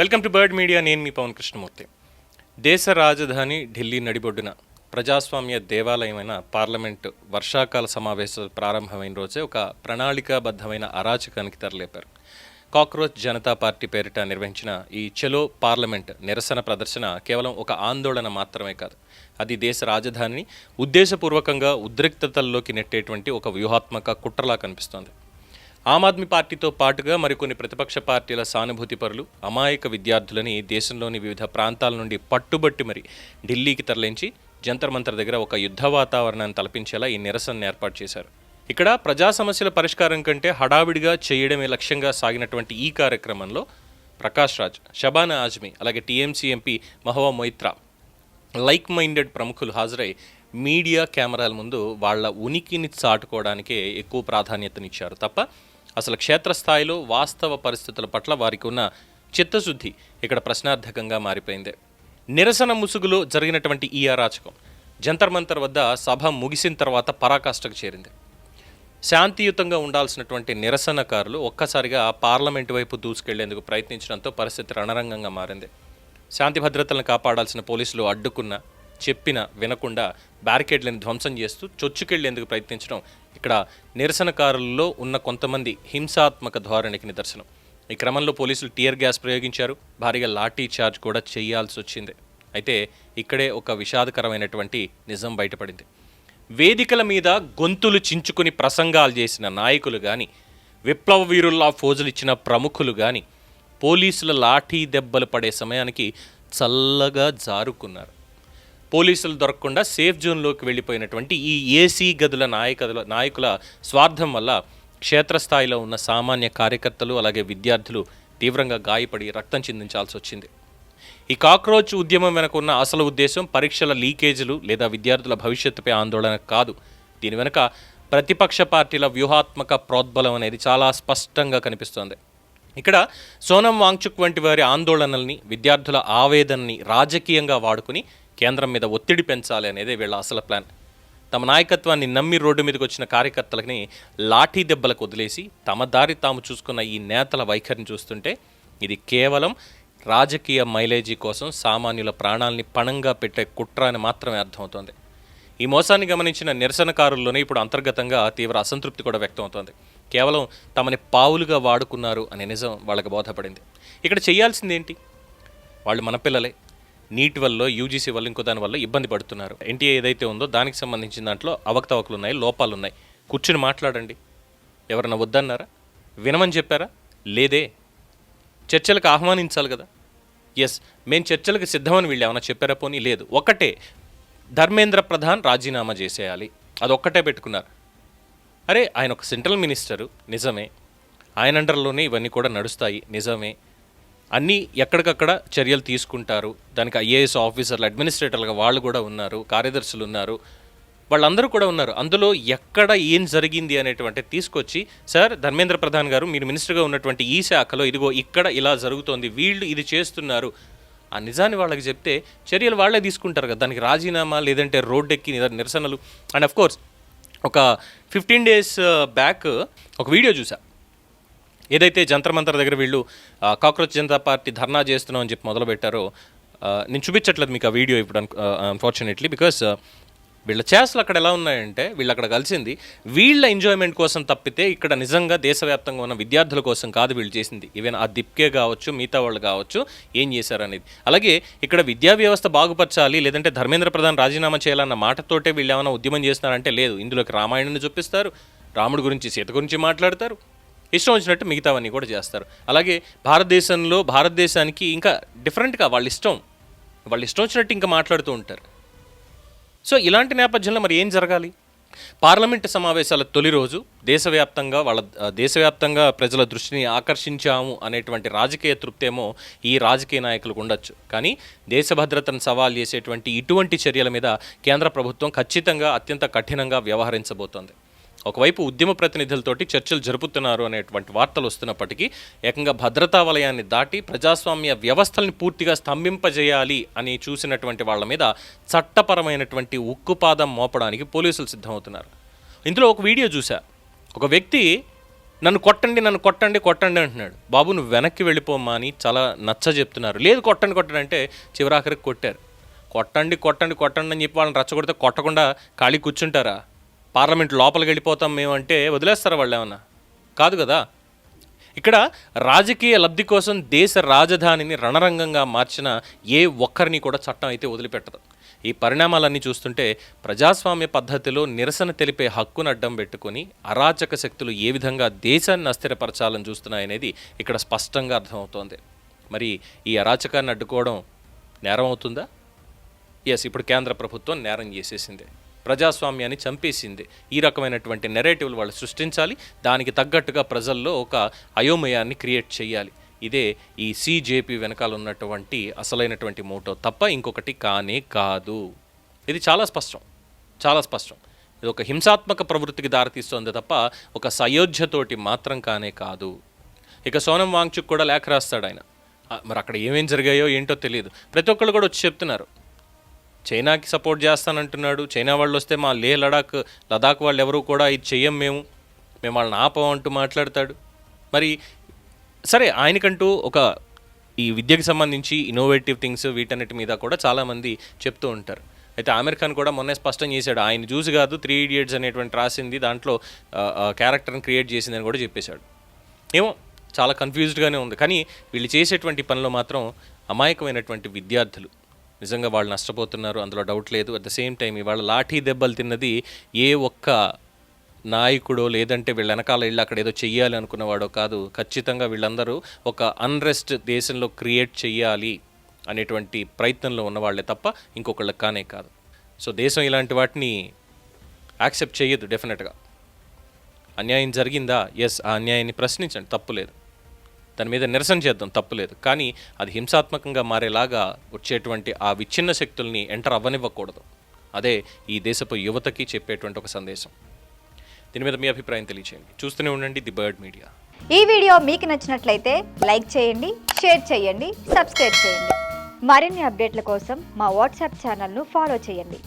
Welcome to bird media. నేను మీ పవన్ కృష్ణమూర్తి. దేశ రాజధాని ఢిల్లీ నడిబొడ్డున ప్రజాస్వామ్య దేవాలయమైన పార్లమెంటు వర్షాకాల సమావేశాలు ప్రారంభమైన రోజే ఒక ప్రణాళికాబద్ధమైన అరాచకానికి తెరలేపారు. కాక్రోచ్ జనతా పార్టీ పేరిట నిర్వహించిన ఈ చలో పార్లమెంట్ నిరసన ప్రదర్శన కేవలం ఒక ఆందోళన మాత్రమే కాదు, అది దేశ రాజధానిని ఉద్దేశపూర్వకంగా ఉద్రిక్తతల్లోకి నెట్టేటువంటి ఒక వ్యూహాత్మక కుట్రలా కనిపిస్తోంది. ఆమ్ ఆద్మీ పార్టీతో పాటుగా మరికొన్ని ప్రతిపక్ష పార్టీల సానుభూతి పరులు అమాయక విద్యార్థులని దేశంలోని వివిధ ప్రాంతాల నుండి పట్టుబట్టి మరి ఢిల్లీకి తరలించి జంతర్ మంతర్ దగ్గర ఒక యుద్ధ వాతావరణాన్ని తలపించేలా ఈ నిరసనను ఏర్పాటు చేశారు. ఇక్కడ ప్రజా సమస్యల పరిష్కారం కంటే హడావిడిగా చేయడమే లక్ష్యంగా సాగినటువంటి ఈ కార్యక్రమంలో ప్రకాష్ రాజ్, షబానా ఆజ్మీ, అలాగే TMC MP Mahua Moitra like minded ప్రముఖులు హాజరై మీడియా కెమెరాల ముందు వాళ్ల ఉనికిని చాటుకోవడానికే ఎక్కువ ప్రాధాన్యతనిచ్చారు తప్ప అసలు క్షేత్రస్థాయిలో వాస్తవ పరిస్థితుల పట్ల వారికి ఉన్న చిత్తశుద్ధి ఇక్కడ ప్రశ్నార్థకంగా మారిపోయింది. నిరసన ముసుగులో జరిగినటువంటి ఈ అరాచకం జంతర్ మంతర్ వద్ద సభ ముగిసిన తర్వాత పరాకాష్ఠకు చేరింది. శాంతియుతంగా ఉండాల్సినటువంటి నిరసనకారులు ఒక్కసారిగా పార్లమెంటు వైపు దూసుకెళ్లేందుకు ప్రయత్నించడంతో పరిస్థితి రణరంగంగా మారింది. శాంతి భద్రతలను కాపాడాల్సిన పోలీసులు అడ్డుకున్నా, చెప్పినా వినకుండా బ్యారికేడ్లను ధ్వంసం చేస్తూ చొచ్చుకెళ్లేందుకు ప్రయత్నించడం ఇక్కడ నిరసనకారుల్లో ఉన్న కొంతమంది హింసాత్మక ధోరణికి నిదర్శనం. ఈ క్రమంలో పోలీసులు టియర్ గ్యాస్ ప్రయోగించారు, భారీగా లాఠీ చార్జ్ కూడా చేయాల్సి వచ్చింది. అయితే ఇక్కడే ఒక విషాదకరమైనటువంటి నిజం బయటపడింది. వేదికల మీద గొంతులు చించుకుని ప్రసంగాలు చేసిన నాయకులు కానీ, విప్లవ వీరుల్లా ఫోజులు ఇచ్చిన ప్రముఖులు కానీ పోలీసుల లాఠీ దెబ్బలు పడే సమయానికి చల్లగా జారుకున్నారు. పోలీసులు దొరకకుండా సేఫ్ జోన్లోకి వెళ్ళిపోయినటువంటి ఈ ఏసీ గదుల నాయకుల స్వార్థం వల్ల క్షేత్రస్థాయిలో ఉన్న సామాన్య కార్యకర్తలు అలాగే విద్యార్థులు తీవ్రంగా గాయపడి రక్తం చిందించాల్సి వచ్చింది. ఈ కాక్రోచ్ ఉద్యమం వెనక ఉన్న అసలు ఉద్దేశం పరీక్షల లీకేజీలు లేదా విద్యార్థుల భవిష్యత్తుపై ఆందోళన కాదు. దీని వెనుక ప్రతిపక్ష పార్టీల వ్యూహాత్మక ప్రోద్బలం అనేది చాలా స్పష్టంగా కనిపిస్తోంది. ఇక్కడ సోనం వాంగ్చుక్ వంటి వారి ఆందోళనల్ని, విద్యార్థుల ఆవేదనని రాజకీయంగా వాడుకుని కేంద్రం మీద ఒత్తిడి పెంచాలి అనేది వీళ్ళ అసలు ప్లాన్. తమ నాయకత్వాన్ని నమ్మి రోడ్డు మీదకి వచ్చిన కార్యకర్తలని లాఠీ దెబ్బలకు వదిలేసి తమ దారి తాము చూసుకున్న ఈ నేతల వైఖరిని చూస్తుంటే ఇది కేవలం రాజకీయ మైలేజీ కోసం సామాన్యుల ప్రాణాలని పణంగా పెట్టే కుట్ర అని మాత్రమే అర్థమవుతోంది. ఈ మోసాన్ని గమనించిన నిరసనకారుల్లోనే ఇప్పుడు అంతర్గతంగా తీవ్ర అసంతృప్తి కూడా వ్యక్తమవుతోంది. కేవలం తమని పావులుగా వాడుకున్నారు అనే నిజం వాళ్ళకి బోధపడింది. ఇక్కడ చేయాల్సింది ఏంటి? వాళ్ళు మన పిల్లలే. నీట్ వల్ల, యూజీసీ వల్ల, ఇంకో దాని వల్ల ఇబ్బంది పడుతున్నారు. ఎన్టీఏ ఏదైతే ఉందో దానికి సంబంధించిన దాంట్లో అవకతవకలు ఉన్నాయి, లోపాలు ఉన్నాయి. కూర్చుని మాట్లాడండి. ఎవరన్నా వద్దన్నారా? వినమని చెప్పారా? లేదే. చర్చలకు ఆహ్వానించాలి కదా. ఎస్, మేము చర్చలకు సిద్ధమని వీళ్ళు ఏమైనా చెప్పారా? పోనీ లేదు. ఒక్కటే, ధర్మేంద్ర ప్రధాన్ రాజీనామా చేసేయాలి, అదొక్కటే పెట్టుకున్నారు. అరే, ఆయన ఒక సెంట్రల్ మినిస్టరు, నిజమే. ఆయన అండర్లోనే ఇవన్నీ కూడా నడుస్తాయి, నిజమే. అన్నీ ఎక్కడికక్కడ చర్యలు తీసుకుంటారు. దానికి ఐఏఎస్ ఆఫీసర్లు, అడ్మినిస్ట్రేటర్లుగా వాళ్ళు కూడా ఉన్నారు, కార్యదర్శులు ఉన్నారు, వాళ్ళందరూ కూడా ఉన్నారు. అందులో ఎక్కడ ఏం జరిగింది అనేటువంటి తీసుకొచ్చి, సార్ ధర్మేంద్ర ప్రధాన్ గారు మీరు మినిస్టర్గా ఉన్నటువంటి ఈ శాఖలో ఇదిగో ఇక్కడ ఇలా జరుగుతోంది, వీళ్ళు ఇది చేస్తున్నారు, ఆ నిజాన్ని వాళ్ళకి చెప్తే చర్యలు వాళ్ళే తీసుకుంటారు కదా. దానికి రాజీనామా లేదంటే రోడ్డెక్కి నిరసనలు. అండ్ అఫ్ కోర్స్ ఒక 15 days బ్యాక్ ఒక వీడియో చూసా. ఏదైతే జంతర్ మంతర్ దగ్గర వీళ్ళు కాక్రోచ్ జనతా పార్టీ ధర్నా చేస్తున్నాం అని చెప్పి మొదలుపెట్టారో, నేను చూపించట్లేదు మీకు ఆ వీడియో ఇప్పుడు అన్ఫార్చునేట్లీ, బికాస్ వీళ్ళ చేష్టలు అక్కడ ఎలా ఉన్నాయంటే, వీళ్ళు అక్కడ కలిసింది వీళ్ళ ఎంజాయ్మెంట్ కోసం తప్పితే ఇక్కడ నిజంగా దేశవ్యాప్తంగా ఉన్న విద్యార్థుల కోసం కాదు వీళ్ళు చేసింది. ఈవెన్ ఆ దిప్కే కావచ్చు, మిగతా వాళ్ళు కావచ్చు, ఏం చేశారనేది. అలాగే ఇక్కడ విద్యా వ్యవస్థ బాగుపరచాలి లేదంటే ధర్మేంద్ర ప్రధాన్ రాజీనామా చేయాలన్న మాటతోటే వీళ్ళు ఏమైనా ఉద్యమం చేస్తున్నారంటే లేదు. ఇందులోకి రామాయణాన్ని చూపిస్తారు, రాముడి గురించి, సీత గురించి మాట్లాడతారు, ఇష్టం వచ్చినట్టు మిగతావన్నీ కూడా చేస్తారు. అలాగే భారతదేశానికి ఇంకా డిఫరెంట్గా వాళ్ళ ఇష్టం వచ్చినట్టు ఇంకా మాట్లాడుతూ ఉంటారు. సో ఇలాంటి నేపథ్యంలో మరి ఏం జరగాలి? పార్లమెంటు సమావేశాల తొలి రోజు దేశవ్యాప్తంగా ప్రజల దృష్టిని ఆకర్షించాము అనేటువంటి రాజకీయ తృప్తేమో ఈ రాజకీయ నాయకులకు ఉండొచ్చు. కానీ దేశ భద్రతను సవాల్ చేసేటువంటి ఇటువంటి చర్యల మీద కేంద్ర ప్రభుత్వం ఖచ్చితంగా అత్యంత కఠినంగా వ్యవహరించబోతోంది. ఒకవైపు ఉద్యమ ప్రతినిధులతోటి చర్చలు జరుపుతున్నారు అనేటువంటి వార్తలు వస్తున్నప్పటికీ ఏకంగా భద్రతా వలయాన్ని దాటి ప్రజాస్వామ్య వ్యవస్థల్ని పూర్తిగా స్తంభింపజేయాలి అని చూసినటువంటి వాళ్ళ మీద చట్టపరమైనటువంటి ఉక్కుపాదం మోపడానికి పోలీసులు సిద్ధమవుతున్నారు. ఇందులో ఒక వీడియో చూసా. ఒక వ్యక్తి నన్ను కొట్టండి అంటున్నాడు. బాబు నువ్వు వెనక్కి వెళ్ళిపోమ్మా అని చాలా నచ్చ చెప్తున్నారు. లేదు కొట్టండి అంటే చివరాఖరికి కొట్టారు. కొట్టండి అని చెప్పి వాళ్ళని రెచ్చగొడితే కొట్టకుండా ఖాళీ కూర్చుంటారా? పార్లమెంట్ లోపలికి వెళ్ళిపోతాం మేము అంటే వదిలేస్తారా వాళ్ళు ఏమన్నా? కాదు కదా. ఇక్కడ రాజకీయ లబ్ధి కోసం దేశ రాజధానిని రణరంగంగా మార్చిన ఏ ఒక్కరిని కూడా చట్టం అయితే వదిలిపెట్టదు. ఈ పరిణామాలన్నీ చూస్తుంటే ప్రజాస్వామ్య పద్ధతిలో నిరసన తెలిపే హక్కును అడ్డం పెట్టుకుని అరాచక శక్తులు ఏ విధంగా దేశాన్ని అస్థిరపరచాలని చూస్తున్నాయనేది ఇక్కడ స్పష్టంగా అర్థమవుతోంది. మరి ఈ అరాచకాన్ని అడ్డుకోవడం నేరం అవుతుందా? ఎస్, ఇప్పుడు కేంద్ర ప్రభుత్వం నేరం చేసేసింది, ప్రజాస్వామ్యాన్ని చంపేసింది. ఈ రకమైనటువంటి నెరేటివ్లు వాళ్ళు సృష్టించాలి, దానికి తగ్గట్టుగా ప్రజల్లో ఒక అయోమయాన్ని క్రియేట్ చేయాలి. ఇదే ఈ సిజేపీ వెనకాల ఉన్నటువంటి అసలైనటువంటి మోటో తప్ప ఇంకొకటి కానే కాదు. ఇది చాలా స్పష్టం. ఇది ఒక హింసాత్మక ప్రవృత్తికి దారితీస్తోంది తప్ప ఒక సయోధ్యతోటి మాత్రం కానే కాదు. ఇక సోనం వాంగ్చుక్ కూడా లేఖ రాస్తాడు ఆయన. మరి అక్కడ ఏమేం జరిగాయో ఏంటో తెలియదు. ప్రతి ఒక్కళ్ళు కూడా వచ్చి చెప్తున్నారు, చైనాకి సపోర్ట్ చేస్తానంటున్నాడు. చైనా వాళ్ళు వస్తే మా లదాఖ్ వాళ్ళు ఎవరు కూడా ఇది చెయ్యం, మేము వాళ్ళని ఆపం అంటూ మాట్లాడతాడు. మరి సరే, ఆయనకంటూ ఒక ఈ విద్యకు సంబంధించి ఇన్నోవేటివ్ థింగ్స్ వీటన్నిటి మీద కూడా చాలామంది చెప్తూ ఉంటారు. అయితే ఆమిర్ ఖాన్ కూడా మొన్నే స్పష్టం చేశాడు, ఆయన చూసి కాదు 3 Idiots అనేటువంటి రాసింది, దాంట్లో క్యారెక్టర్ని క్రియేట్ చేసిందని కూడా చెప్పేశాడు. ఏమో చాలా కన్ఫ్యూజ్డ్గానే ఉంది. కానీ వీళ్ళు చేసేటువంటి పనిలో మాత్రం అమాయకమైనటువంటి విద్యార్థులు నిజంగా వాళ్ళు నష్టపోతున్నారు, అందులో డౌట్ లేదు. అట్ ద సేమ్ టైం ఇవాళ లాఠీ దెబ్బలు తిన్నది ఏ ఒక్క నాయకుడో లేదంటే వీళ్ళ వెనకాల వెళ్ళి అక్కడ ఏదో చెయ్యాలి అనుకున్నవాడో కాదు. ఖచ్చితంగా వీళ్ళందరూ ఒక అన్రెస్ట్ దేశంలో క్రియేట్ చెయ్యాలి అనేటువంటి ప్రయత్నంలో ఉన్నవాళ్లే తప్ప ఇంకొకళ్ళకి కానే కాదు. సో దేశం ఇలాంటి వాటిని యాక్సెప్ట్ చేయదు. డెఫినెట్గా అన్యాయం జరిగిందా, ఎస్, ఆ అన్యాయాన్ని ప్రశ్నించండి, తప్పులేదు. దాని మీద నిరసన చేద్దాం, తప్పులేదు. కానీ అది హింసాత్మకంగా మారేలాగా వచ్చేటువంటి ఆ విచ్ఛిన్న శక్తుల్ని ఎంటర్ అవ్వనివ్వకూడదు. అదే ఈ దేశపు యువతకి చెప్పేటువంటి ఒక సందేశం. దీని మీద మీ అభిప్రాయం తెలియచేయండి. చూస్తూనే ఉండండి ది బర్డ్ మీడియా. ఈ వీడియో మీకు నచ్చినట్లయితే లైక్ చేయండి, షేర్ చేయండి, సబ్స్క్రైబ్ చేయండి. మరిన్ని అప్డేట్ల కోసం మా వాట్సాప్ ఛానల్ను ఫాలో చేయండి.